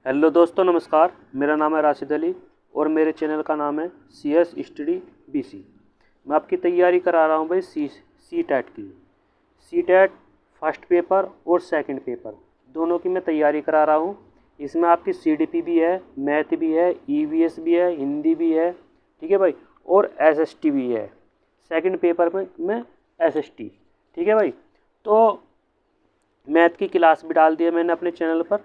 Hello दोस्तों, नमस्कार। मेरा नाम है राशिद अली और मेरे चैनल का नाम है CS स्टडी BC। मैं आपकी तैयारी करा रहा हूँ भाई सी टेट की। सी टेट फर्स्ट पेपर और सेकंड पेपर दोनों की मैं तैयारी करा रहा हूँ। इसमें आपकी CDP भी है, मैथ भी है, EVS भी है, हिंदी भी है, ठीक है भाई, और SST भी है। सेकंड पेपर में SST, ठीक है भाई। तो मैथ की क्लास भी डाल दी है मैंने अपने चैनल पर,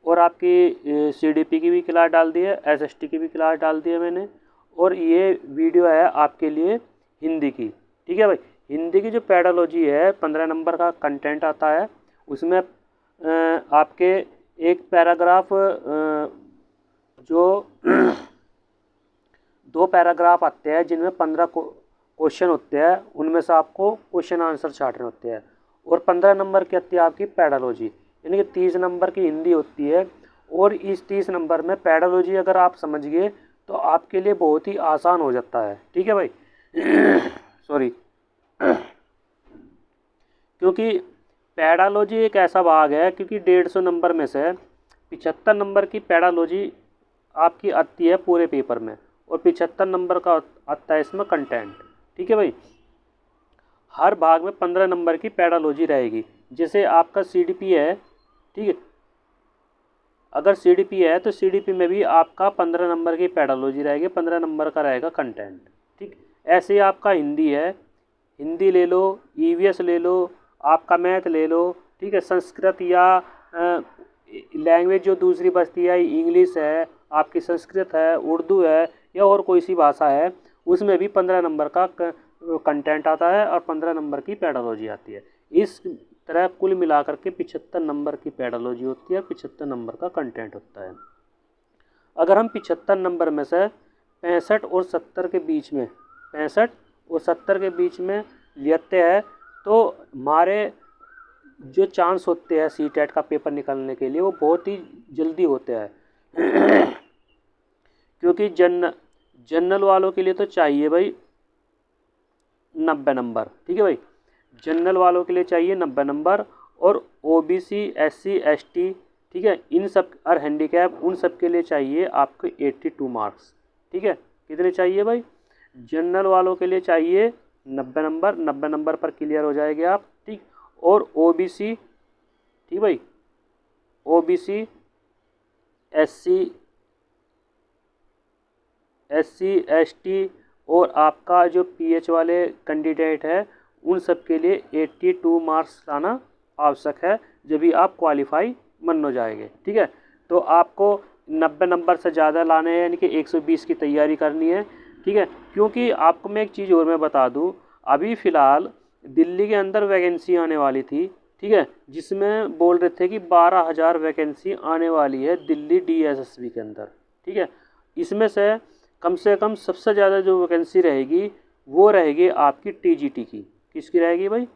और आपकी CDP की भी क्लास डाल दी है, SST की भी क्लास डाल दी है मैंने। और ये वीडियो है आपके लिए हिंदी की, ठीक है भाई। हिंदी की जो पेडालॉजी है 15 नंबर का कंटेंट आता है। उसमें आपके एक पैराग्राफ जो दो पैराग्राफ आते हैं जिनमें 15 क्वेश्चन होते हैं, उनमें से आपको क्वेश्चन आंसर छाटने होते हैं। और 15 नंबर की आती है आपकी पेडालॉजी, यानी कि 30 नंबर की हिंदी होती है। और इस 30 नंबर में पेडालॉजी अगर आप समझ गए तो आपके लिए बहुत ही आसान हो जाता है, ठीक है भाई। सॉरी। क्योंकि पेडालॉजी एक ऐसा भाग है, क्योंकि 150 नंबर में से 75 नंबर की पेडालॉजी आपकी आती है पूरे पेपर में, और 75 नंबर का आता है इसमें कंटेंट, ठीक है भाई। हर भाग में 15 नंबर की पेडालॉजी रहेगी। जैसे आपका CDP है, ठीक है, अगर CDP है तो CDP में भी आपका 15 नंबर की पेडालॉजी रहेगी, 15 नंबर का रहेगा कंटेंट, ठीक। ऐसे ही आपका हिंदी है, हिंदी ले लो, EVS ले लो, आपका मैथ ले लो, ठीक है। संस्कृत या लैंग्वेज जो दूसरी बचती है, इंग्लिश है, आपकी संस्कृत है, उर्दू है, या और कोई सी भाषा है, उसमें भी 15 नंबर का कंटेंट आता है और 15 नंबर की पेडालॉजी आती है। इस तरह कुल मिलाकर के 75 नंबर की पेडालॉजी होती है, 75 नंबर का कंटेंट होता है। अगर हम 75 नंबर में से 65 और 70 के बीच में 65 और 70 के बीच में लेते हैं तो हमारे जो चांस होते हैं सी टेट का पेपर निकलने के लिए वो बहुत ही जल्दी होते हैं। क्योंकि जनरल वालों के लिए तो चाहिए भाई 90 नंबर, ठीक है भाई। जनरल वालों के लिए चाहिए 90 नंबर, और OBC SC ST, ठीक है, इन सब और हैंडीकैप उन सब के लिए चाहिए आपको 82 मार्क्स, ठीक है। कितने चाहिए भाई? जनरल वालों के लिए चाहिए 90 नंबर, 90 नंबर पर क्लियर हो जाएंगे आप, ठीक। और OBC, ठीक भाई, OBC SC ST और आपका जो PH वाले कैंडिडेट है उन सब के लिए 82 मार्क्स लाना आवश्यक है, जब भी आप क्वालिफाई मन हो जाएंगे, ठीक है। तो आपको 90 नंबर से ज़्यादा लाने हैं, यानी कि 120 की तैयारी करनी है, ठीक है। क्योंकि आपको मैं एक चीज़ और मैं बता दूं, अभी फ़िलहाल दिल्ली के अंदर वैकेंसी आने वाली थी, ठीक है, जिसमें बोल रहे थे कि 12,000 वैकेंसी आने वाली है दिल्ली DSSB के अंदर, ठीक है। इसमें से कम सबसे ज़्यादा जो वैकेंसी रहेगी वो रहेगी आपकी TGT की। किसकी रहेगी भाई?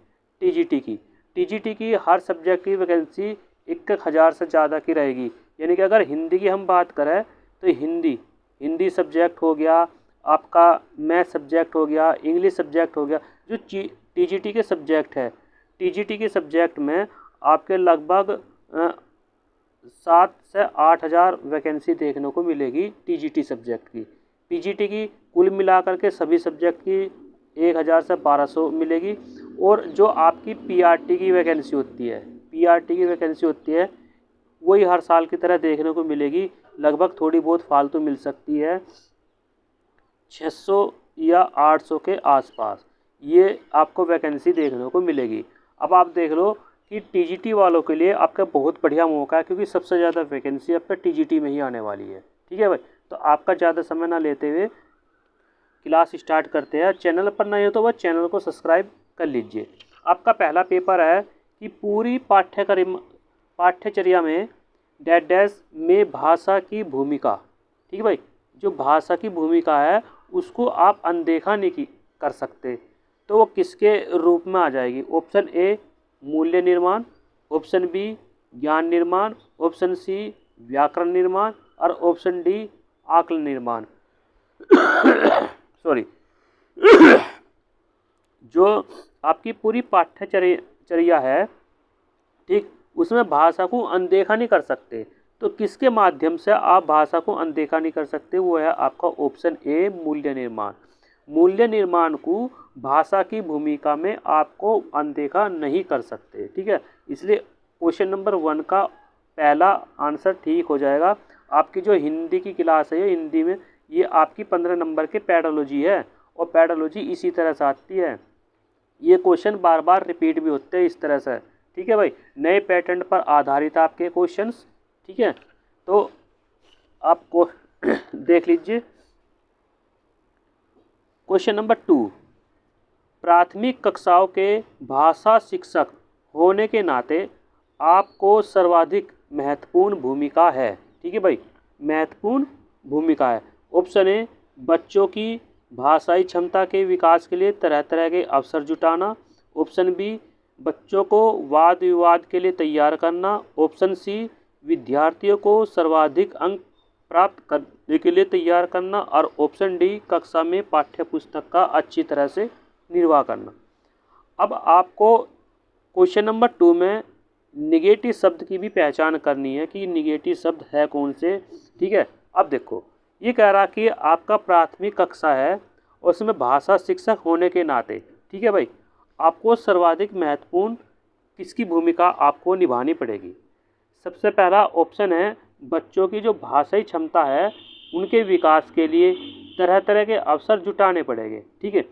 TGT की। TGT की हर सब्जेक्ट की वैकेंसी 1,000 से ज़्यादा की रहेगी। यानी कि अगर हिंदी की हम बात करें तो हिंदी सब्जेक्ट हो गया, आपका मैथ सब्जेक्ट हो गया, इंग्लिश सब्जेक्ट हो गया, जो TGT के सब्जेक्ट है, TGT के सब्जेक्ट में आपके लगभग 7 से 8,000 वैकेंसी देखने को मिलेगी TGT सब्जेक्ट की। PGT की कुल मिलाकर के सभी सब्जेक्ट की 1,000 से 1,200 मिलेगी। और जो आपकी PRT की वैकेंसी होती है, PRT की वैकेंसी होती है वही हर साल की तरह देखने को मिलेगी, लगभग थोड़ी बहुत फालतू मिल सकती है, 600 या 800 के आसपास ये आपको वैकेंसी देखने को मिलेगी। अब आप देख लो कि TGT वालों के लिए आपका बहुत बढ़िया मौका है, क्योंकि सबसे ज़्यादा वैकेंसी आपका TGT में ही आने वाली है, ठीक है भाई। तो आपका ज़्यादा समय ना लेते हुए क्लास स्टार्ट करते हैं। चैनल पर नहीं हो तो वह चैनल को सब्सक्राइब कर लीजिए। आपका पहला पेपर है कि पूरी पाठ्यचर्या में डैश डैश में भाषा की भूमिका, ठीक है भाई। जो भाषा की भूमिका है उसको आप अनदेखा नहीं कर सकते, तो वो किसके रूप में आ जाएगी? ऑप्शन A मूल्य निर्माण, ऑप्शन B ज्ञान निर्माण, ऑप्शन C व्याकरण निर्माण, और ऑप्शन D आकलन निर्माण। सॉरी। जो आपकी पूरी पाठ्यचर्या है, ठीक, उसमें भाषा को अनदेखा नहीं कर सकते। तो किसके माध्यम से आप भाषा को अनदेखा नहीं कर सकते, वो है आपका ऑप्शन ए, मूल्य निर्माण। मूल्य निर्माण को भाषा की भूमिका में आपको अनदेखा नहीं कर सकते, ठीक है। इसलिए क्वेश्चन नंबर 1 का पहला आंसर ठीक हो जाएगा। आपकी जो हिंदी की क्लास है, हिंदी में ये आपकी 15 नंबर के पेडोलॉजी है, और पेडोलॉजी इसी तरह से आती है। ये क्वेश्चन बार बार रिपीट भी होते हैं इस तरह से, ठीक है भाई। नए पैटर्न पर आधारित आपके क्वेश्चंस, ठीक है। तो आपको देख लीजिए क्वेश्चन नंबर 2। प्राथमिक कक्षाओं के भाषा शिक्षक होने के नाते आपको सर्वाधिक महत्वपूर्ण भूमिका है, ठीक है भाई, महत्वपूर्ण भूमिका है। ऑप्शन ए, बच्चों की भाषाई क्षमता के विकास के लिए तरह तरह के अवसर जुटाना। ऑप्शन बी, बच्चों को वाद विवाद के लिए तैयार करना। ऑप्शन सी, विद्यार्थियों को सर्वाधिक अंक प्राप्त करने के लिए तैयार करना। और ऑप्शन डी, कक्षा में पाठ्य पुस्तक का अच्छी तरह से निर्वाह करना। अब आपको क्वेश्चन नंबर 2 में निगेटिव शब्द की भी पहचान करनी है कि निगेटिव शब्द है कौन से, ठीक है। अब देखो, ये कह रहा कि आपका प्राथमिक कक्षा है और उसमें भाषा शिक्षक होने के नाते, ठीक है भाई, आपको सर्वाधिक महत्वपूर्ण किसकी भूमिका आपको निभानी पड़ेगी। सबसे पहला ऑप्शन है, बच्चों की जो भाषाई क्षमता है उनके विकास के लिए तरह तरह के अवसर जुटाने पड़ेंगे, ठीक है।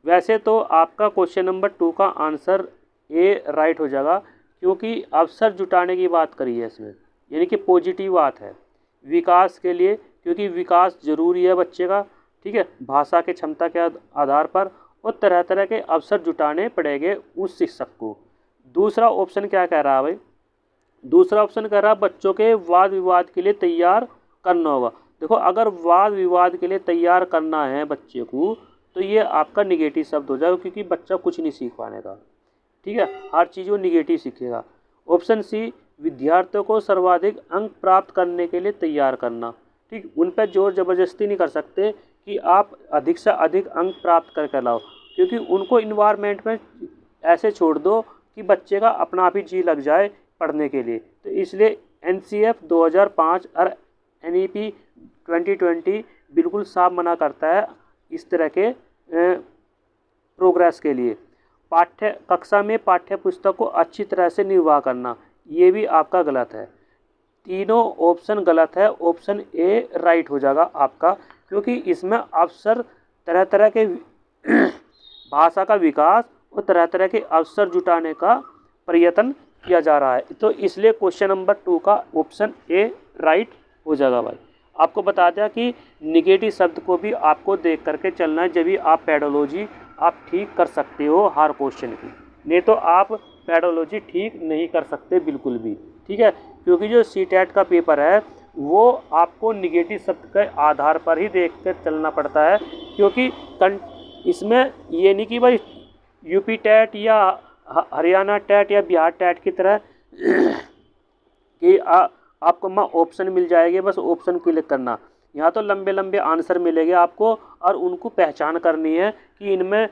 वैसे तो आपका क्वेश्चन नंबर 2 का आंसर ए राइट हो जाएगा, क्योंकि अवसर जुटाने की बात करी है इसमें, यानी कि पॉजिटिव बात है विकास के लिए, क्योंकि विकास जरूरी है बच्चे का, ठीक है, भाषा के क्षमता के आधार पर, और तरह तरह के अवसर जुटाने पड़ेंगे उस शिक्षक को। दूसरा ऑप्शन क्या कह रहा है भाई, दूसरा ऑप्शन कह रहा है बच्चों के वाद विवाद के लिए तैयार करना होगा। देखो, अगर वाद विवाद के लिए तैयार करना है बच्चे को, तो ये आपका निगेटिव शब्द हो जाएगा, क्योंकि बच्चा कुछ नहीं सीख पाने का, ठीक है, हर चीज़ वो निगेटिव सीखेगा। ऑप्शन सी, विद्यार्थियों को सर्वाधिक अंक प्राप्त करने के लिए तैयार करना, ठीक, उन पर जोर जबरदस्ती नहीं कर सकते कि आप अधिक से अधिक अंक प्राप्त करके लाओ, क्योंकि उनको इन्वायरमेंट में ऐसे छोड़ दो कि बच्चे का अपना आप ही जी लग जाए पढ़ने के लिए। तो इसलिए NCF 2005 और NEP 2020 बिल्कुल साफ मना करता है इस तरह के प्रोग्रेस के लिए। कक्षा में पाठ्य पुस्तक को अच्छी तरह से निर्वाह करना, ये भी आपका गलत है। तीनों ऑप्शन गलत है, ऑप्शन ए राइट हो जाएगा आपका, क्योंकि इसमें अवसर तरह तरह के भाषा का विकास और तरह तरह के अवसर जुटाने का प्रयत्न किया जा रहा है। तो इसलिए क्वेश्चन नंबर 2 का ऑप्शन ए राइट हो जाएगा भाई। आपको बता दिया कि निगेटिव शब्द को भी आपको देख करके चलना है, जब भी आप पेडोलॉजी आप ठीक कर सकते हो हर क्वेश्चन की, नहीं तो आप पेडोलॉजी ठीक नहीं कर सकते बिल्कुल भी, ठीक है। क्योंकि जो CTET का पेपर है वो आपको निगेटिव शब्द के आधार पर ही देख कर चलना पड़ता है, क्योंकि इसमें ये नहीं कि भाई UP टेट या हरियाणा टेट या बिहार टेट की तरह कि आपको ऑप्शन मिल जाएंगे, बस ऑप्शन क्लिक करना। यहाँ तो लंबे लंबे आंसर मिलेंगे आपको, और उनको पहचान करनी है कि इनमें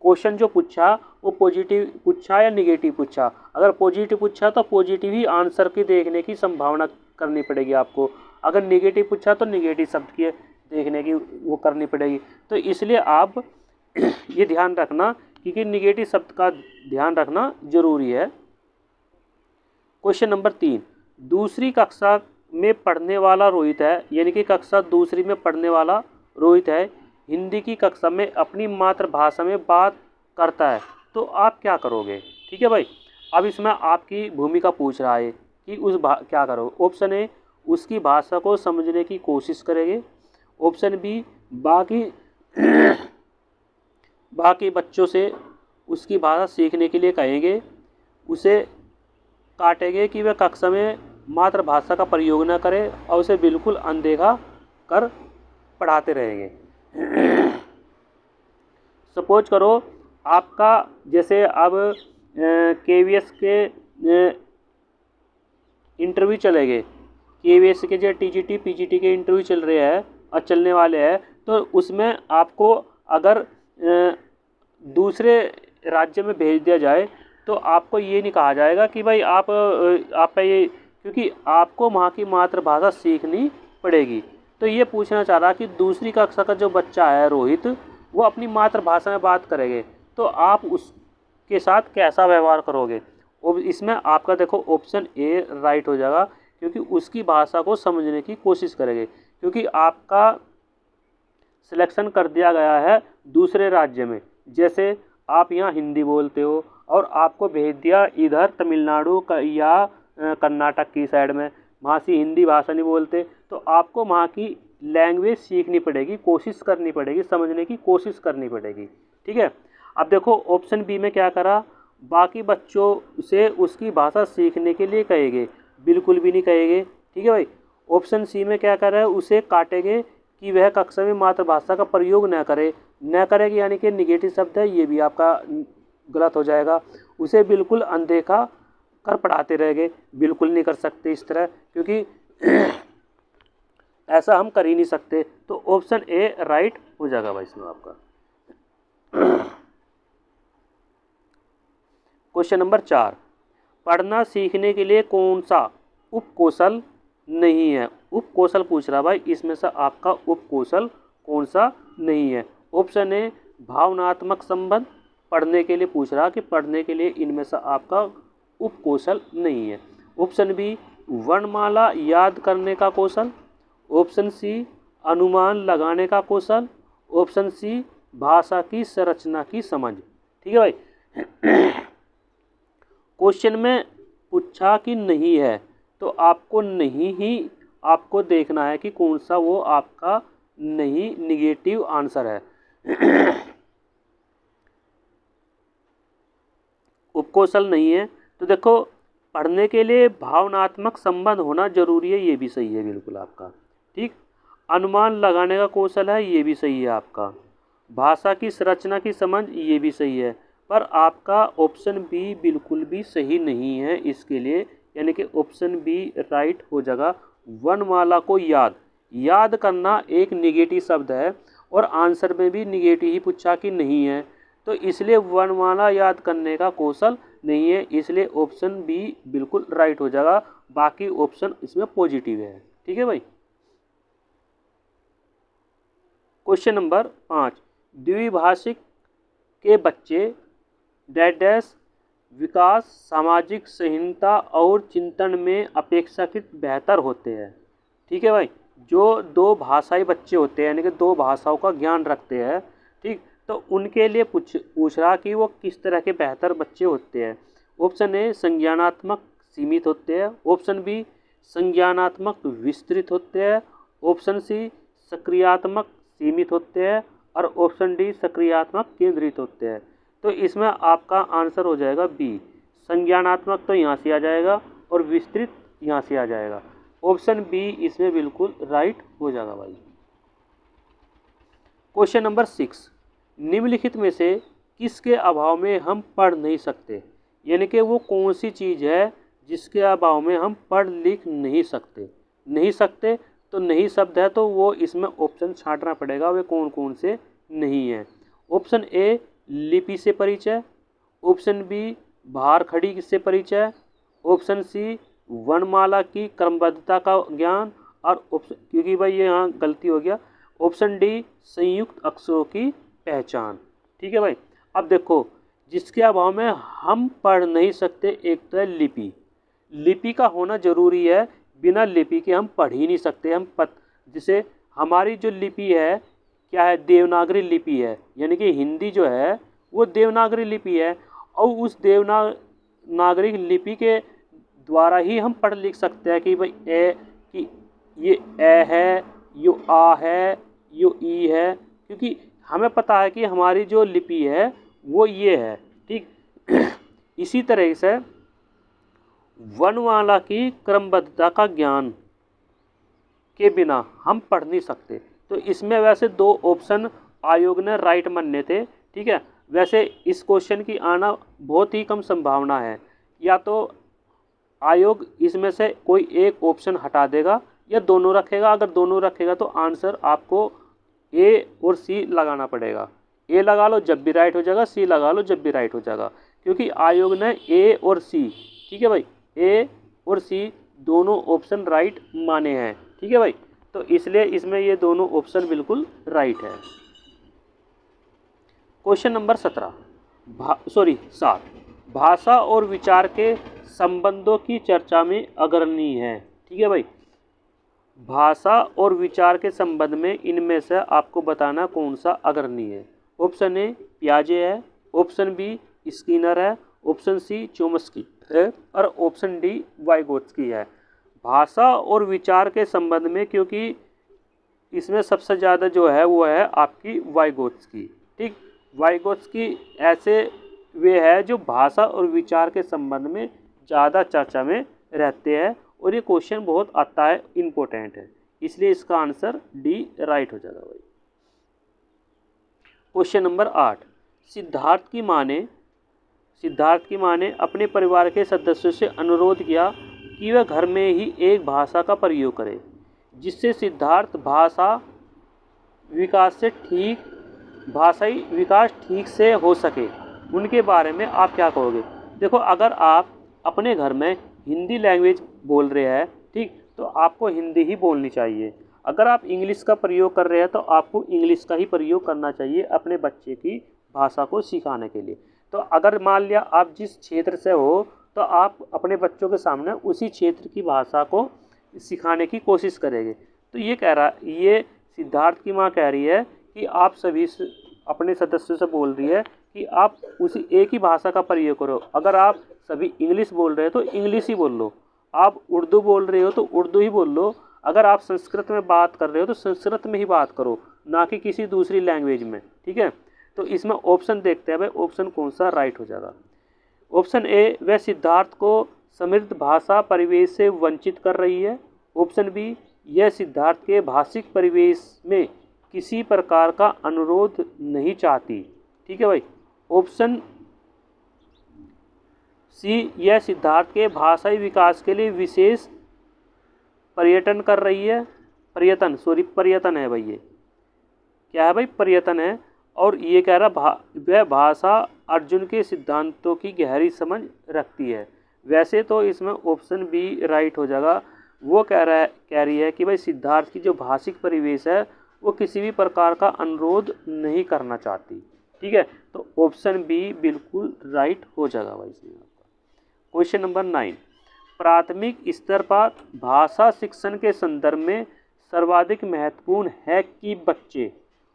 क्वेश्चन जो पूछा वो पॉजिटिव पूछा या निगेटिव पूछा। अगर पॉजिटिव पूछा तो पॉजिटिव ही आंसर की देखने की संभावना करनी पड़ेगी आपको, अगर निगेटिव पूछा तो निगेटिव शब्द की देखने की वो करनी पड़ेगी। तो इसलिए आप ये ध्यान रखना, क्योंकि निगेटिव शब्द का ध्यान रखना जरूरी है। क्वेश्चन नंबर 3, दूसरी कक्षा में पढ़ने वाला रोहित है, यानी कि कक्षा दूसरी में पढ़ने वाला रोहित है, हिंदी की कक्षा में अपनी मातृभाषा में बात करता है, तो आप क्या करोगे, ठीक है भाई। अब इसमें आपकी भूमिका पूछ रहा है कि क्या करो। ऑप्शन ए, उसकी भाषा को समझने की कोशिश करेंगे। ऑप्शन बी, बाकी बच्चों से उसकी भाषा सीखने के लिए कहेंगे, उसे काटेंगे कि वह कक्षा में मातृभाषा का प्रयोग न करे और उसे बिल्कुल अनदेखा कर पढ़ाते रहेंगे। सपोज करो आपका जैसे अब KVS के इंटरव्यू चलेंगे, KVS के जो TGT PGT के इंटरव्यू चल रहे हैं और चलने वाले हैं, तो उसमें आपको अगर दूसरे राज्य में भेज दिया जाए तो आपको ये नहीं कहा जाएगा कि भाई आप ये क्योंकि आपको वहाँ की मातृभाषा सीखनी पड़ेगी। तो ये पूछना चाह रहा कि दूसरी कक्षा का जो बच्चा है रोहित, वो अपनी मातृभाषा में बात करेंगे तो आप उसके साथ कैसा व्यवहार करोगे। और इसमें आपका देखो ऑप्शन ए राइट हो जाएगा, क्योंकि उसकी भाषा को समझने की कोशिश करेंगे। क्योंकि आपका सिलेक्शन कर दिया गया है दूसरे राज्य में, जैसे आप यहाँ हिंदी बोलते हो और आपको भेज दिया इधर तमिलनाडु या कर्नाटक की साइड में, वहाँ से हिंदी भाषा नहीं बोलते, तो आपको वहाँ की लैंग्वेज सीखनी पड़ेगी, कोशिश करनी पड़ेगी, समझने की कोशिश करनी पड़ेगी। ठीक है। अब देखो ऑप्शन बी में क्या करा, बाकी बच्चों से उसकी भाषा सीखने के लिए कहेंगे, बिल्कुल भी नहीं कहेंगे। ठीक है भाई। ऑप्शन सी में क्या कर रहा है, उसे काटेंगे कि वह कक्षा में मातृभाषा का प्रयोग न करे। न करेगी यानी कि निगेटिव शब्द है, ये भी आपका गलत हो जाएगा। उसे बिल्कुल अनदेखा कर पढ़ाते रहेंगे, बिल्कुल नहीं कर सकते इस तरह, क्योंकि ऐसा हम कर ही नहीं सकते। तो ऑप्शन ए राइट हो जाएगा भाई इसमें आपका। क्वेश्चन नंबर 4, पढ़ना सीखने के लिए कौन सा उपकौशल नहीं है। उपकौशल पूछ रहा भाई, इसमें से आपका उपकौशल कौन सा नहीं है। ऑप्शन ए भावनात्मक संबंध, पढ़ने के लिए पूछ रहा कि पढ़ने के लिए इनमें से आपका उपकौशल नहीं है। ऑप्शन बी वर्णमाला याद करने का कौशल। ऑप्शन सी अनुमान लगाने का कौशल। ऑप्शन सी भाषा की संरचना की समझ। ठीक है भाई। क्वेश्चन में पूछा कि नहीं है, तो आपको नहीं ही आपको देखना है कि कौन सा वो आपका नहीं निगेटिव आंसर है। उपकौशल नहीं है, तो देखो पढ़ने के लिए भावनात्मक संबंध होना जरूरी है, ये भी सही है बिल्कुल आपका। ठीक। अनुमान लगाने का कौशल है, ये भी सही है आपका। भाषा की संरचना की समझ, ये भी सही है। पर आपका ऑप्शन बी बिल्कुल भी सही नहीं है इसके लिए, यानी कि ऑप्शन बी राइट हो जाएगा। वर्णमाला को याद करना एक निगेटिव शब्द है और आंसर में भी निगेटिव ही पूछा कि नहीं है, तो इसलिए वर्णमाला याद करने का कौशल नहीं है, इसलिए ऑप्शन बी बिल्कुल राइट हो जाएगा। बाकी ऑप्शन इसमें पॉजिटिव है। ठीक है भाई। क्वेश्चन नंबर 5, द्विभाषिक के बच्चे डैश विकास, सामाजिक संहीनता और चिंतन में अपेक्षाकृत बेहतर होते हैं। ठीक है भाई। जो दो भाषाई बच्चे होते हैं, यानी कि दो भाषाओं का ज्ञान रखते हैं, ठीक, तो उनके लिए पूछ रहा कि वो किस तरह के बेहतर बच्चे होते हैं। ऑप्शन ए संज्ञानात्मक सीमित होते हैं। ऑप्शन बी संज्ञानात्मक विस्तृत होते हैं। ऑप्शन सी सक्रियात्मक सीमित होते हैं और ऑप्शन डी सक्रियात्मक केंद्रित होते हैं। तो इसमें आपका आंसर हो जाएगा बी, संज्ञानात्मक तो यहाँ से आ जाएगा और विस्तृत यहाँ से आ जाएगा। ऑप्शन बी इसमें बिल्कुल राइट हो जाएगा भाई। क्वेश्चन नंबर 6, निम्नलिखित में से किसके अभाव में हम पढ़ नहीं सकते, यानी कि वो कौन सी चीज़ है जिसके अभाव में हम पढ़ लिख नहीं सकते। नहीं सकते तो नहीं शब्द है, तो वो इसमें ऑप्शन छांटना पड़ेगा, वे कौन कौन से नहीं है। ऑप्शन ए लिपि से परिचय। ऑप्शन बी भार खड़ी से परिचय। ऑप्शन सी वर्णमाला की क्रमबद्धता का ज्ञान। और ऑप्शन, क्योंकि भाई ये यहाँ गलती हो गया, ऑप्शन डी संयुक्त अक्षरों की पहचान। ठीक है भाई। अब देखो जिसके अभाव में हम पढ़ नहीं सकते, एक तो है लिपि। लिपि का होना जरूरी है, बिना लिपि के हम पढ़ ही नहीं सकते। जैसे हमारी जो लिपि है क्या है, देवनागरी लिपि है, यानी कि हिंदी जो है वो देवनागरी लिपि है, और उस देवनागरी लिपि के द्वारा ही हम पढ़ लिख सकते हैं कि भाई ए कि ये ए है, यो आ है, यो ई है, क्योंकि हमें पता है कि हमारी जो लिपि है वो ये है। ठीक। इसी तरह से वर्णमाला की क्रमबद्धता का ज्ञान के बिना हम पढ़ नहीं सकते। तो इसमें वैसे दो ऑप्शन आयोग ने राइट माने थे। ठीक है। वैसे इस क्वेश्चन की आना बहुत ही कम संभावना है, या तो आयोग इसमें से कोई एक ऑप्शन हटा देगा या दोनों रखेगा। अगर दोनों रखेगा तो आंसर आपको ए और सी लगाना पड़ेगा। ए लगा लो जब भी राइट हो जाएगा, सी लगा लो जब भी राइट हो जाएगा, क्योंकि आयोग ने ए और सी, ठीक है भाई, ए और सी दोनों ऑप्शन राइट माने हैं। ठीक है भाई, तो इसलिए इसमें ये दोनों ऑप्शन बिल्कुल राइट है। क्वेश्चन नंबर 7, भाषा और विचार के संबंधों की चर्चा में अग्रणी है। ठीक है भाई, भाषा और विचार के संबंध में इनमें से आपको बताना कौन सा अग्रणी है। ऑप्शन ए पियाजे है, ऑप्शन बी स्किनर है, ऑप्शन सी चोम्स्की है और ऑप्शन डी वाइगोत्स्की है। भाषा और विचार के संबंध में, क्योंकि इसमें सबसे ज़्यादा जो है वो है आपकी वाइगोत्स्की। ठीक, वाइगोत्स्की ऐसे वे है जो भाषा और विचार के संबंध में ज़्यादा चर्चा में रहते हैं और ये क्वेश्चन बहुत आता है, इम्पोर्टेंट है, इसलिए इसका आंसर डी राइट हो जाएगा भाई। क्वेश्चन नंबर 8, सिद्धार्थ की माँ ने अपने परिवार के सदस्यों से अनुरोध किया कि वह घर में ही एक भाषा का प्रयोग करे जिससे सिद्धार्थ भाषाई विकास ठीक से हो सके। उनके बारे में आप क्या कहोगे? देखो, अगर आप अपने घर में हिंदी लैंग्वेज बोल रहे हैं, ठीक, तो आपको हिंदी ही बोलनी चाहिए। अगर आप इंग्लिश का प्रयोग कर रहे हैं तो आपको इंग्लिश का ही प्रयोग करना चाहिए अपने बच्चे की भाषा को सिखाने के लिए। तो अगर मान लिया आप जिस क्षेत्र से हो तो आप अपने बच्चों के सामने उसी क्षेत्र की भाषा को सिखाने की कोशिश करेंगे। तो ये सिद्धार्थ की माँ कह रही है कि आप सभी अपने सदस्यों से बोल रही है कि आप उसी एक ही भाषा का प्रयोग करो। अगर आप सभी इंग्लिश बोल रहे हो तो इंग्लिश ही बोल लो, आप उर्दू बोल रहे हो तो उर्दू ही बोल लो, अगर आप संस्कृत में बात कर रहे हो तो संस्कृत में ही बात करो, ना कि किसी दूसरी लैंग्वेज में। ठीक है, तो इसमें ऑप्शन देखते हैं भाई, ऑप्शन कौन सा राइट हो जाएगा। ऑप्शन ए, वह सिद्धार्थ को समृद्ध भाषा परिवेश से वंचित कर रही है। ऑप्शन बी, यह सिद्धार्थ के भाषिक परिवेश में किसी प्रकार का अनुरोध नहीं चाहती। ठीक है भाई। ऑप्शन सी, यह सिद्धार्थ के भाषाई विकास के लिए विशेष पर्यटन कर रही है। पर्यटन है भाई, ये क्या है भाई? पर्यटन है। और ये कह रहा वह भाषा अर्जुन के सिद्धांतों की गहरी समझ रखती है। वैसे तो इसमें ऑप्शन बी राइट हो जाएगा। वो कह रही है कि भाई सिद्धार्थ की जो भाषिक परिवेश है वो किसी भी प्रकार का अनुरोध नहीं करना चाहती। ठीक है, तो ऑप्शन बी बिल्कुल राइट हो जाएगा भाई इसमें आपका। क्वेश्चन नंबर 9, प्राथमिक स्तर पर भाषा शिक्षण के संदर्भ में सर्वाधिक महत्वपूर्ण है कि बच्चे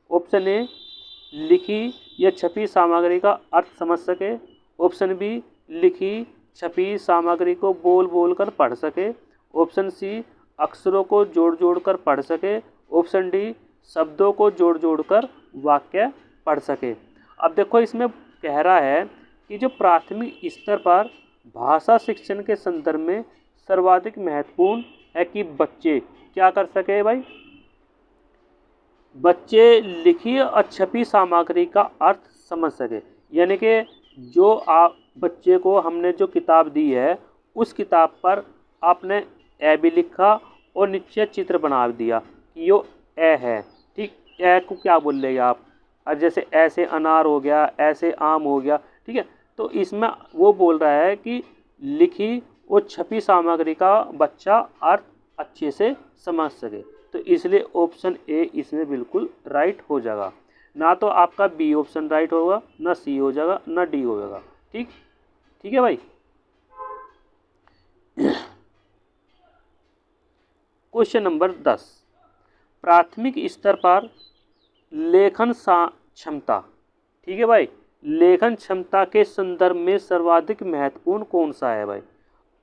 ऑप्शन ए, लिखी या छपी सामग्री का अर्थ समझ सके। ऑप्शन बी, लिखी छपी सामग्री को बोल बोल कर पढ़ सके। ऑप्शन सी, अक्षरों को जोड़ जोड़ कर पढ़ सके। ऑप्शन डी, शब्दों को जोड़ जोड़ कर वाक्य पढ़ सके। अब देखो, इसमें कह रहा है कि जो प्राथमिक स्तर पर भाषा शिक्षण के संदर्भ में सर्वाधिक महत्वपूर्ण है कि बच्चे क्या कर सके भाई? बच्चे लिखी और छपी सामग्री का अर्थ समझ सके। यानी कि जो आप बच्चे को हमने जो किताब दी है उस किताब पर आपने ए भी लिखा और नीचे चित्र बना दिया कि यो ए है। ठीक, ए को क्या बोल लेंगे आप? जैसे ऐसे अनार हो गया, ऐसे आम हो गया। ठीक है, तो इसमें वो बोल रहा है कि लिखी और छपी सामग्री का बच्चा अर्थ अच्छे से समझ सके। तो इसलिए ऑप्शन ए इसमें बिल्कुल राइट हो जाएगा। ना तो आपका बी ऑप्शन राइट होगा, ना सी हो जाएगा, ना डी हो जाएगा। ठीक है भाई। क्वेश्चन नंबर 10, प्राथमिक स्तर पर लेखन क्षमता। ठीक है भाई, लेखन क्षमता के संदर्भ में सर्वाधिक महत्वपूर्ण कौन सा है भाई?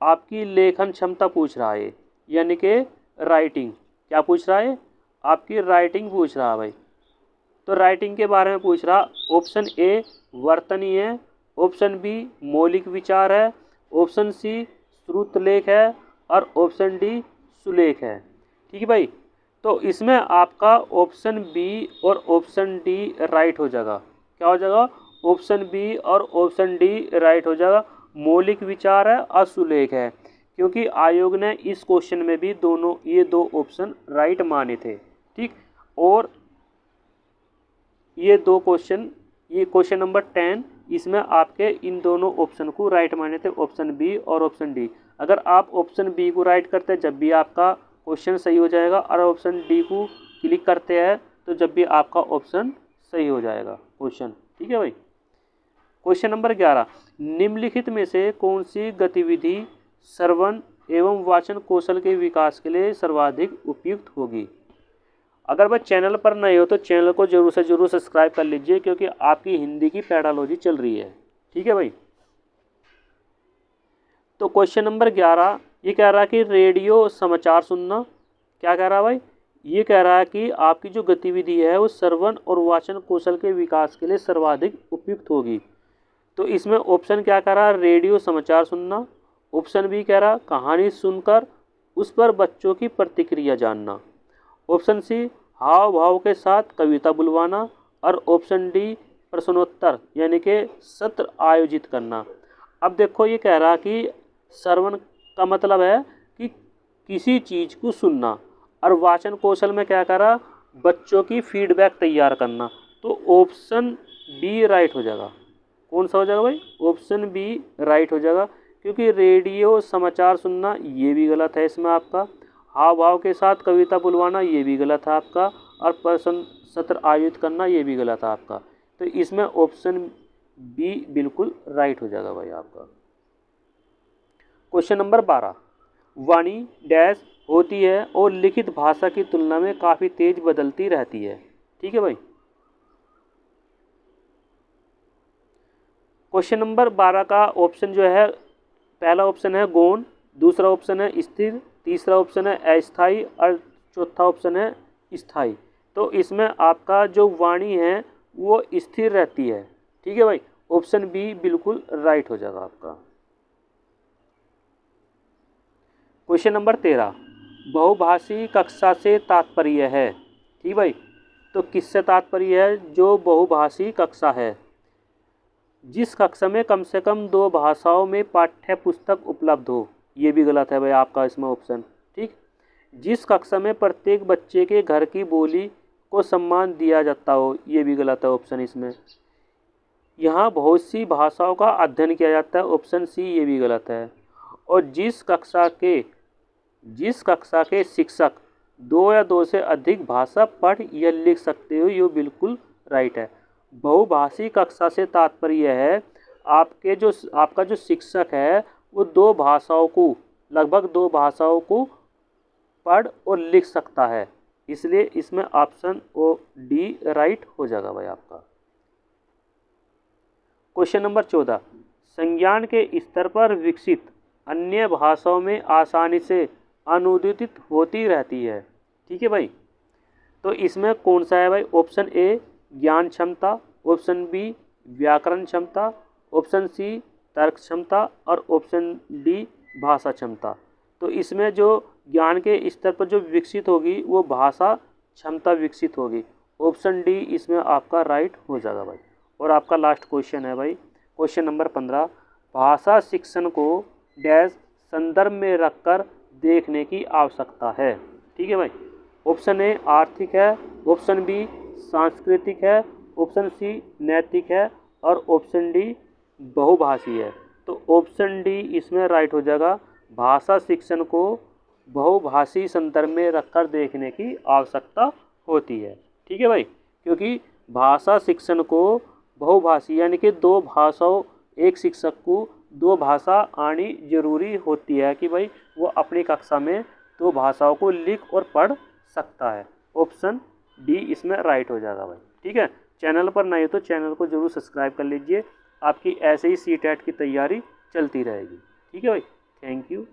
आपकी लेखन क्षमता पूछ रहा है, यानी कि राइटिंग। क्या पूछ रहा है? आपकी राइटिंग पूछ रहा है भाई। तो राइटिंग के बारे में पूछ रहा। ऑप्शन ए वर्तनी है, ऑप्शन बी मौलिक विचार है, ऑप्शन सी श्रुतलेख है और ऑप्शन डी सुलेख है। ठीक है भाई, तो इसमें आपका ऑप्शन बी और ऑप्शन डी राइट हो जाएगा। क्या हो जाएगा? ऑप्शन बी और ऑप्शन डी राइट हो जाएगा। मौलिक विचार है और सुलेख है, क्योंकि आयोग ने इस क्वेश्चन में भी ये दो ऑप्शन राइट माने थे। ठीक, और ये क्वेश्चन नंबर 10, इसमें आपके इन दोनों ऑप्शन को राइट माने थे, ऑप्शन बी और ऑप्शन डी। अगर आप ऑप्शन बी को राइट करते हैं जब भी आपका क्वेश्चन सही हो जाएगा, और ऑप्शन डी को क्लिक करते हैं तो जब भी आपका ऑप्शन सही हो जाएगा क्वेश्चन। ठीक है भाई। क्वेश्चन नंबर 11, निम्नलिखित में से कौन सी गतिविधि श्रवण एवं वाचन कौशल के विकास के लिए सर्वाधिक उपयुक्त होगी। अगर भाई चैनल पर नए हो तो चैनल को जरूर से जरूर सब्सक्राइब कर लीजिए, क्योंकि आपकी हिंदी की पैडालॉजी चल रही है। ठीक है भाई। तो क्वेश्चन नंबर 11 ये कह रहा है कि रेडियो समाचार सुनना, क्या कह रहा है भाई, ये कह रहा है कि आपकी जो गतिविधि है वो श्रवण और वाचन कौशल के विकास के लिए सर्वाधिक उपयुक्त होगी। तो इसमें ऑप्शन क्या कह रहा है, रेडियो समाचार सुनना। ऑप्शन बी कह रहा कहानी सुनकर उस पर बच्चों की प्रतिक्रिया जानना। ऑप्शन सी हाव भाव के साथ कविता बुलवाना। और ऑप्शन डी प्रश्नोत्तर यानी कि सत्र आयोजित करना। अब देखो ये कह रहा कि श्रवण का मतलब है कि किसी चीज़ को सुनना, और वाचन कौशल में क्या करा, बच्चों की फीडबैक तैयार करना। तो ऑप्शन बी राइट हो जाएगा। कौन सा हो जाएगा भाई, ऑप्शन बी राइट हो जाएगा, क्योंकि रेडियो समाचार सुनना ये भी गलत है इसमें आपका, हाव भाव के साथ कविता बुलवाना ये भी गलत है आपका, और प्रश्न सत्र आयोजित करना ये भी गलत है आपका। तो इसमें ऑप्शन बी बिल्कुल राइट हो जाएगा भाई आपका। क्वेश्चन नंबर 12, वाणी डैश होती है और लिखित भाषा की तुलना में काफ़ी तेज बदलती रहती है। ठीक है भाई। क्वेश्चन नंबर 12 का ऑप्शन जो है, पहला ऑप्शन है गौण, दूसरा ऑप्शन है स्थिर, तीसरा ऑप्शन है अस्थायी, और चौथा ऑप्शन है स्थायी। तो इसमें आपका जो वाणी है वो स्थिर रहती है। ठीक है भाई। ऑप्शन बी बिल्कुल राइट हो जाएगा आपका। क्वेश्चन नंबर 13, बहुभाषी कक्षा से तात्पर्य है। ठीक भाई। तो किससे तात्पर्य है, जो बहुभाषी कक्षा है, जिस कक्षा में कम से कम 2 भाषाओं में पाठ्य पुस्तक उपलब्ध हो। ये भी गलत है भाई आपका इसमें ऑप्शन। ठीक। जिस कक्षा में प्रत्येक बच्चे के घर की बोली को सम्मान दिया जाता हो, ये भी गलत है ऑप्शन इसमें। यहाँ बहुत सी भाषाओं का अध्ययन किया जाता है, ऑप्शन सी ये भी गलत है। और जिस कक्षा के शिक्षक 2 या 2 से अधिक भाषा पढ़ या लिख सकते हो, ये बिल्कुल राइट है। बहुभाषी कक्षा से तात्पर्य है आपका जो शिक्षक है वो 2 भाषाओं को, लगभग 2 भाषाओं को पढ़ और लिख सकता है, इसलिए इसमें ऑप्शन ओ डी राइट हो जाएगा भाई आपका। क्वेश्चन नंबर 14, संज्ञान के स्तर पर विकसित अन्य भाषाओं में आसानी से अनुदित होती रहती है। ठीक है भाई। तो इसमें कौन सा है भाई, ऑप्शन ए ज्ञान क्षमता, ऑप्शन बी व्याकरण क्षमता, ऑप्शन सी तर्क क्षमता, और ऑप्शन डी भाषा क्षमता। तो इसमें जो ज्ञान के स्तर पर जो विकसित होगी वो भाषा क्षमता विकसित होगी। ऑप्शन डी इसमें आपका राइट हो जाएगा भाई। और आपका लास्ट क्वेश्चन है भाई, क्वेश्चन नंबर 15, भाषा शिक्षण को डैश संदर्भ में रखकर देखने की आवश्यकता है। ठीक है भाई। ऑप्शन ए आर्थिक है, ऑप्शन बी सांस्कृतिक है, ऑप्शन सी नैतिक है, और ऑप्शन डी बहुभाषी है। तो ऑप्शन डी इसमें राइट हो जाएगा, भाषा शिक्षण को बहुभाषी संदर्भ में रखकर देखने की आवश्यकता होती है। ठीक है भाई। क्योंकि भाषा शिक्षण को बहुभाषी यानी कि 2 भाषाओं, एक शिक्षक को 2 भाषा आनी जरूरी होती है कि भाई वो अपनी कक्षा में 2 भाषाओं को लिख और पढ़ सकता है। ऑप्शन डी इसमें राइट हो जाएगा भाई। ठीक है। चैनल पर नए हो तो चैनल को जरूर सब्सक्राइब कर लीजिए, आपकी ऐसे ही CTET की तैयारी चलती रहेगी। ठीक है भाई। Thank you.